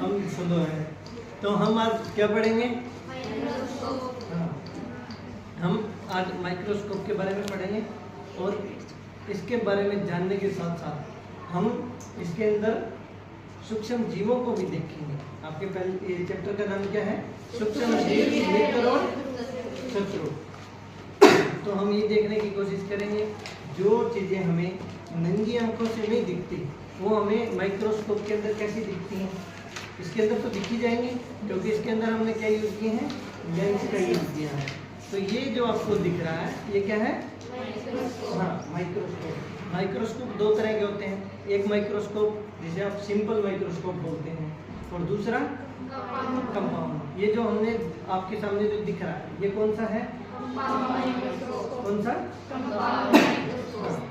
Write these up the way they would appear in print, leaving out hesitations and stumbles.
हम सुनो है। तो हम आज क्या पढ़ेंगे? हाँ, हम आज माइक्रोस्कोप के बारे में पढ़ेंगे और इसके बारे में जानने के साथ साथ हम इसके अंदर सूक्ष्म जीवों को भी देखेंगे। आपके पहले ये चैप्टर का नाम क्या है? सूक्ष्म जीव, मित्र और शत्रु। तो हम ये देखने की कोशिश करेंगे जो चीज़ें हमें नंगी आंखों से नहीं दिखती वो हमें माइक्रोस्कोप के अंदर कैसी दिखती हैं। इसके अंदर तो दिखी जाएंगी क्योंकि इसके अंदर हमने क्या यूज़ किए हैं? लेंस का यूज़ किया है। तो ये जो आपको दिख रहा है ये क्या है? हाँ, माइक्रोस्कोप। माइक्रोस्कोप दो तरह के होते हैं। एक माइक्रोस्कोप जिसे आप सिंपल माइक्रोस्कोप बोलते हैं और दूसरा कंपाउंड। ये जो हमने आपके सामने जो दिख रहा है ये कौन सा है? कौन सा?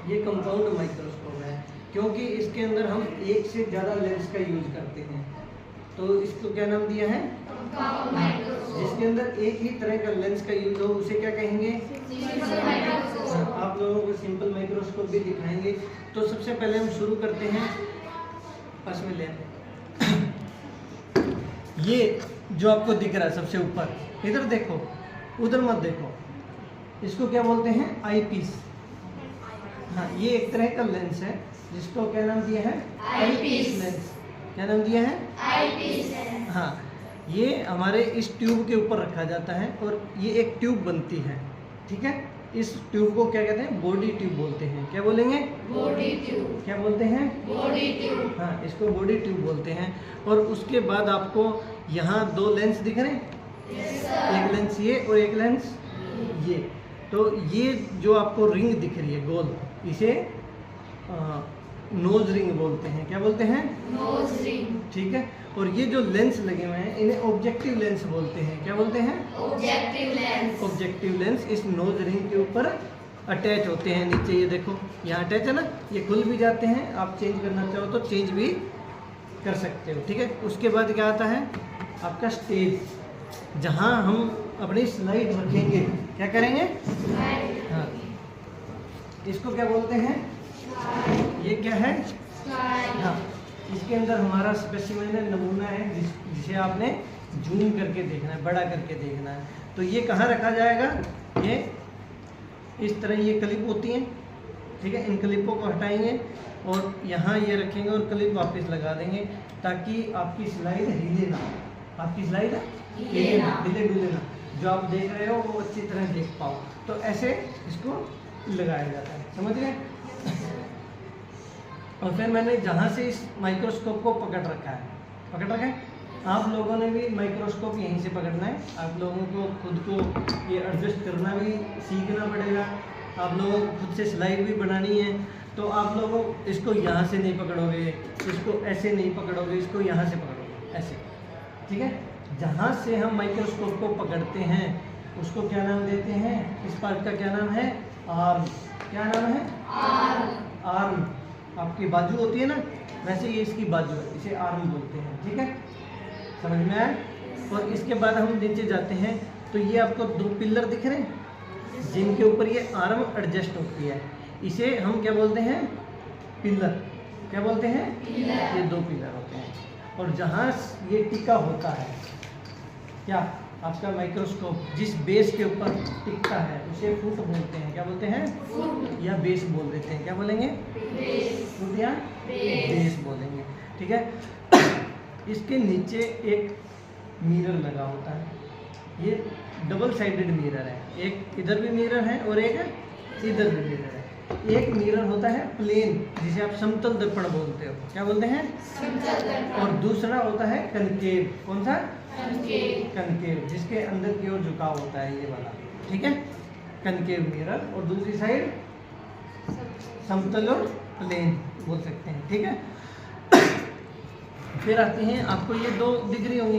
ये कंपाउंड माइक्रोस्कोप है क्योंकि इसके अंदर हम एक से ज़्यादा लेंस का यूज करते हैं। तो इसको क्या नाम दिया है? जिसके अंदर एक ही तरह का लेंस का यूज हो उसे क्या कहेंगे? आप लोगों को सिंपल माइक्रोस्कोप भी दिखाएंगे। तो सबसे पहले हम शुरू करते हैं पास में ले। ये जो आपको दिख रहा है सबसे ऊपर, इधर देखो उधर मत देखो। इसको क्या बोलते हैं? आई पीस। हाँ, ये एक तरह का लेंस है जिसको क्या नाम दिया है? आई पीस लेंस। क्या नाम दिया है? आई पीस। हाँ, ये हमारे इस ट्यूब के ऊपर रखा जाता है और ये एक ट्यूब बनती है। ठीक है, इस ट्यूब को क्या कहते हैं? बॉडी ट्यूब बोलते हैं। क्या बोलेंगे? Body tube. क्या बोलते हैं? Body tube. हाँ, इसको बॉडी ट्यूब बोलते हैं। और उसके बाद आपको यहाँ दो लेंस दिख रहे हैं। एक लेंस ये और एक लेंस ये। तो ये जो आपको रिंग दिख रही है गोल, इसे नोज रिंग बोलते हैं। क्या बोलते हैं? Nose ring. ठीक है, और ये जो लेंस लगे हुए हैं इन्हें ऑब्जेक्टिव लेंस बोलते हैं। क्या बोलते हैं? Objective lens. ऑब्जेक्टिव लेंस इस नोज रिंग के ऊपर अटैच होते हैं। नीचे ये देखो यहाँ अटैच है ना, ये खुल भी जाते हैं। आप चेंज करना चाहो तो चेंज भी कर सकते हो। ठीक है, उसके बाद क्या आता है? आपका स्टेज, जहाँ हम अपनी स्लाइड रखेंगे। क्या करेंगे? हाँ, इसको क्या बोलते हैं? ये क्या है? हाँ, इसके अंदर हमारा स्पेसिमेन है, नमूना है जिसे आपने जूम करके देखना है, बड़ा करके देखना है। तो ये कहाँ रखा जाएगा? ये इस तरह ये क्लिप होती हैं। ठीक है, इन क्लिपों को हटाएंगे और यहाँ ये रखेंगे और क्लिप वापस लगा देंगे ताकि आपकी स्लाइड हिले ना। आपकी स्लाइड हिले डुले ना, जो आप देख रहे हो वो अच्छी तरह देख पाओ। तो ऐसे इसको लगाया जाता है। समझ गए? और फिर मैंने जहाँ से इस माइक्रोस्कोप को पकड़ रखा है, आप लोगों ने भी माइक्रोस्कोप यहीं से पकड़ना है। आप लोगों को खुद को ये एडजस्ट करना भी सीखना पड़ेगा। आप लोगों को खुद से स्लाइड भी बनानी है। तो आप लोगों इसको यहाँ से नहीं पकड़ोगे, इसको ऐसे नहीं पकड़ोगे, इसको यहाँ से पकड़ोगे, ऐसे। ठीक है, जहाँ से हम माइक्रोस्कोप को पकड़ते हैं उसको क्या नाम देते हैं? इस पार्ट का क्या नाम है? आर्म। क्या नाम है? आर्म। आपकी बाजू होती है ना, वैसे ये इसकी बाजू है, इसे आर्म बोलते हैं। ठीक है, समझ में आया? और इसके बाद हम नीचे जाते हैं तो ये आपको दो पिलर दिख रहे हैं जिनके ऊपर ये आर्म एडजस्ट होती है। इसे हम क्या बोलते हैं? पिलर। क्या बोलते हैं? पिलर। ये दो पिलर होते हैं। और जहाँ ये टिका होता है, क्या आपका माइक्रोस्कोप जिस बेस के ऊपर टिकता है उसे फुट बोलते हैं। क्या बोलते हैं? फुट या बेस बोल देते हैं। क्या बोलेंगे? फुट या बेस बोलेंगे। ठीक है, इसके नीचे एक मिरर लगा होता है। ये डबल साइडेड मिरर है, एक इधर भी मिरर है और एक इधर भी मिरर है। एक मिरर होता है प्लेन जिसे आप समतल दर्पण बोलते हो। क्या बोलते हैं? समतल दर्पण। और दूसरा होता है कनकेव। कौन सा? कनकेव, जिसके अंदर की ओर झुकाव होता है, ये वाला। ठीक है, कनकेव मिरर। और दूसरी साइड समतल और प्लेन बोल सकते हैं। ठीक है, फिर आते हैं, आपको ये दो दिख रही होंगी,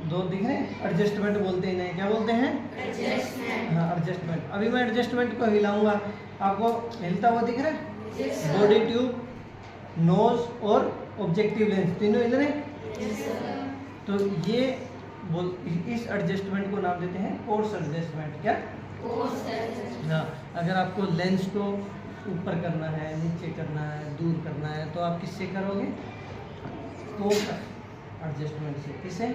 दो दिख रहे हैं, एडजस्टमेंट बोलते हैं इन्हें। क्या बोलते हैं? एडजस्टमेंट। हाँ, एडजस्टमेंट। अभी मैं एडजस्टमेंट को हिलाऊंगा, आपको हिलता हुआ दिख रहा है? बॉडी ट्यूब, नोज और ऑब्जेक्टिव लेंस तीनों हिल रहे हैं। तो ये इस एडजस्टमेंट को नाम देते हैं कोर्स एडजस्टमेंट। क्या? Course adjustment. हाँ, अगर आपको लेंस को ऊपर करना है, नीचे करना है, दूर करना है, तो आप किससे करोगे? कोर्स एडजस्टमेंट से। किसे?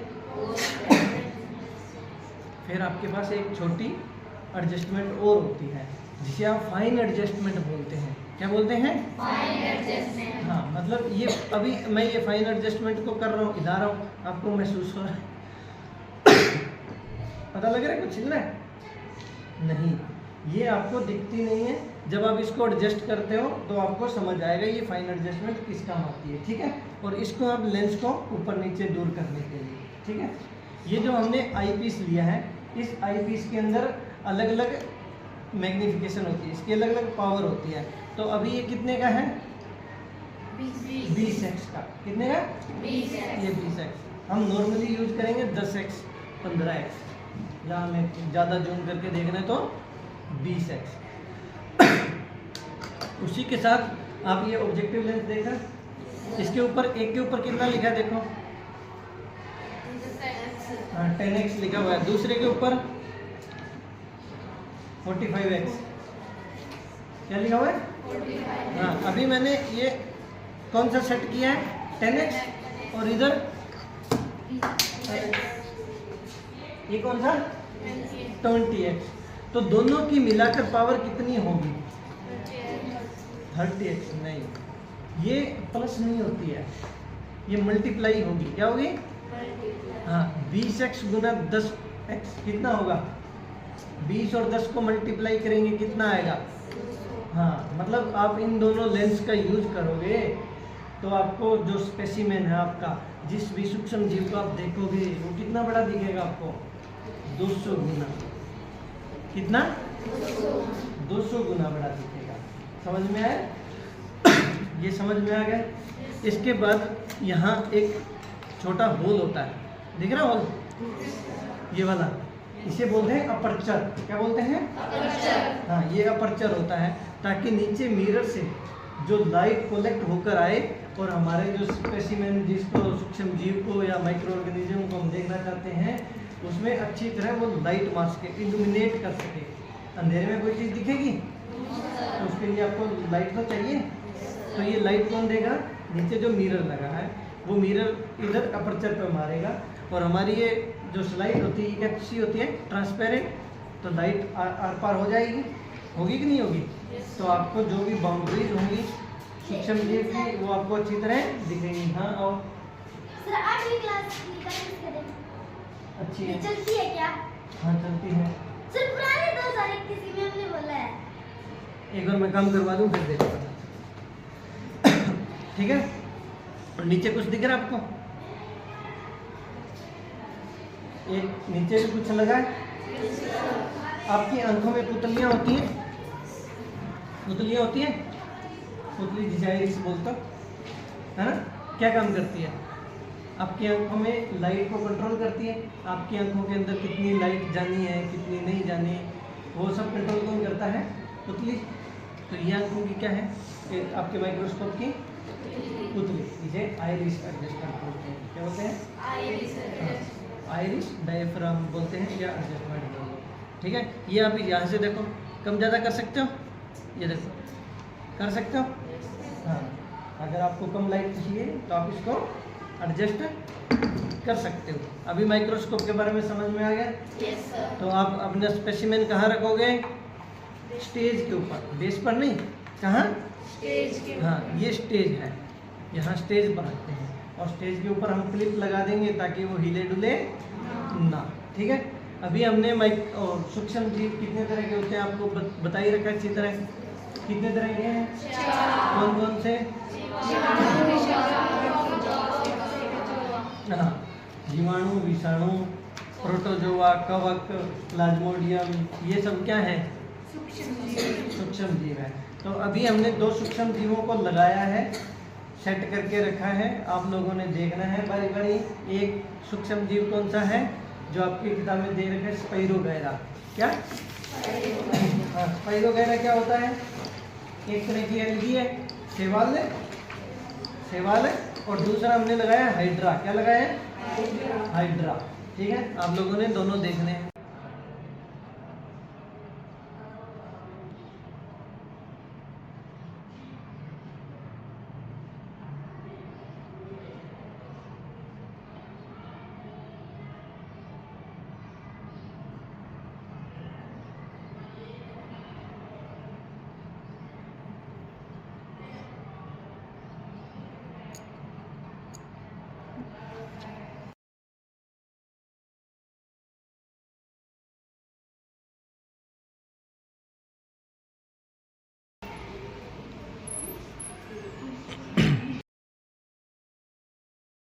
फिर आपके पास एक छोटी एडजस्टमेंट और होती है जिसे आप फाइन एडजस्टमेंट बोलते हैं। क्या बोलते हैं? Fine adjustment. हाँ, मतलब ये अभी मैं ये फाइन एडजस्टमेंट को कर रहा हूँ, हिला रहा हूँ, आपको महसूस हो रहा है? पता लग रहा है कुछ हिल रहा है? नहीं, ये आपको दिखती नहीं है। जब आप इसको एडजस्ट करते हो तो आपको समझ आएगा ये फाइन एडजस्टमेंट किस काम आती है। ठीक है, और इसको आप लेंस को ऊपर नीचे दूर करने के लिए। ठीक है, ये जो हमने आई पीस लिया है, इस आई पीस के अंदर अलग अलग मैग्नीफिकेशन होती है, इसकी अलग अलग पावर होती है। तो अभी ये कितने का है? 20x का। कितने का? 20x। ये 20x हम नॉर्मली यूज करेंगे 10x, 15x, जहाँ हमें ज़्यादा जूम करके देखना है तो 20x। उसी के साथ आप ये ऑब्जेक्टिव लेंस देखा, इसके ऊपर एक के ऊपर कितना लिखा है देखो, 10x लिखा हुआ है। दूसरे के ऊपर 45x, क्या लिखा हुआ है? 45। हाँ, अभी मैंने ये कौन सा सेट किया है? 10x, और इधर ये कौन सा? 20x। तो दोनों की मिलाकर पावर कितनी होगी? 30x। नहीं, ये प्लस नहीं होती है, ये मल्टीप्लाई होगी। क्या होगी? हाँ, 20x गुना 10x कितना होगा? 20 और 10 को मल्टीप्लाई करेंगे कितना आएगा? हाँ, मतलब आप इन दोनों लेंस का यूज करोगे तो आपको जो स्पेसिमेन है आपका, जिस भी सूक्ष्म जीव को आप देखोगे वो कितना बड़ा दिखेगा आपको? 200 गुना। कितना? 200 गुना बड़ा दिखेगा। समझ में आया? ये समझ में आ गया। इसके बाद यहाँ एक छोटा होल होता है, दिख रहा होल? ये वाला, इसे बोलते हैं अपर्चर। क्या बोलते हैं? अपर्चर। हाँ, ये अपर्चर होता है ताकि नीचे मिरर से जो लाइट कोलेक्ट होकर आए और हमारे जो स्पेसिमेन, जिसको सूक्ष्म जीव को या माइक्रो ऑर्गेनिज्म को हम देखना चाहते हैं, उसमें अच्छी तरह वो लाइट मार सके, इल्यूमिनेट कर सके। अंधेरे में कोई चीज़ दिखेगी तो उसके लिए आपको लाइट तो चाहिए। तो ये लाइट कौन देगा? नीचे जो मिरर लगा है वो मिरर इधर अपर्चर पे मारेगा, और हमारी ये जो स्लाइड होती है कैसी होती है? ट्रांसपेरेंट। तो लाइट आर पार हो जाएगी, होगी कि नहीं होगी? तो आपको जो भी बाउंड्रीज होंगी सूक्ष्म जीव की वो आपको अच्छी तरह दिखेंगी। हाँ, और सर 8वीं क्लास की करें अच्छी है, चलती है क्या? हाँ चलती है। सर पुराने 2021 में हमने बोला है। एक बार मैं काम करवा दूं फिर देखो। ठीक है, और नीचे कुछ दिख रहा है आपको? एक नीचे भी कुछ लगा है। आपकी आंखों में पुतलियां होती हैं, पुतलियां होती हैं, पुतली जिसे आइरिस बोलता है ना। क्या काम करती है? आपकी आंखों में लाइट को कंट्रोल करती है। आपकी आंखों के अंदर कितनी लाइट जानी है, कितनी नहीं जानी है, वो सब कंट्रोल कौन करता है? पुतली। तो ये आंखों की क्या है? आपके माइक्रोस्कोप की पुतली, इसे आइरिस एडजस्टमेंट बोलते हैं। क्या बोलते हैं? आइरिस डायफ्राम बोलते हैं या एडजस्टमेंट बोलते हैं। ठीक है, ये आप यहाँ से देखो, कम ज़्यादा कर सकते हो। ये देखो, कर सकते हो। हाँ, अगर आपको कम लाइट चाहिए तो आप इसको एडजस्ट कर सकते हो। अभी माइक्रोस्कोप के बारे में समझ में आ गया? Yes sir. तो आप अपना स्पेसिमेन कहाँ रखोगे? स्टेज के ऊपर, बेस पर नहीं। कहाँ? स्टेज के। हाँ, ये स्टेज है, यहाँ स्टेज पर रखते हैं, और स्टेज के ऊपर हम क्लिप लगा देंगे ताकि वो हिले डुले ना। ठीक है, अभी हमने माइक और सूक्ष्म जीव कितने तरह के होते हैं आपको बता ही रखा है अच्छी तरह। कितने तरह के हैं? कौन कौन से? हाँ, जीवाणु, विषाणु, प्रोटोजोआ, कवक, प्लाज्मोडियम, ये सब क्या है? सूक्ष्म जीव है। तो अभी हमने 2 सूक्ष्म जीवों को लगाया है, सेट करके रखा है। आप लोगों ने देखना है बारी बारी। एक सूक्ष्म जीव कौन सा है जो आपकी किताब में दे रखा है? स्पाइरोगैरा। क्या? हाँ, स्पाइरोगैरा क्या होता है? एक तरह की एलगी है, शैवाल है, शैवाल है। और दूसरा हमने लगाया हाइड्रा। क्या लगाया है? हाइड्रा। ठीक है, आप लोगों ने दोनों देखने हैं।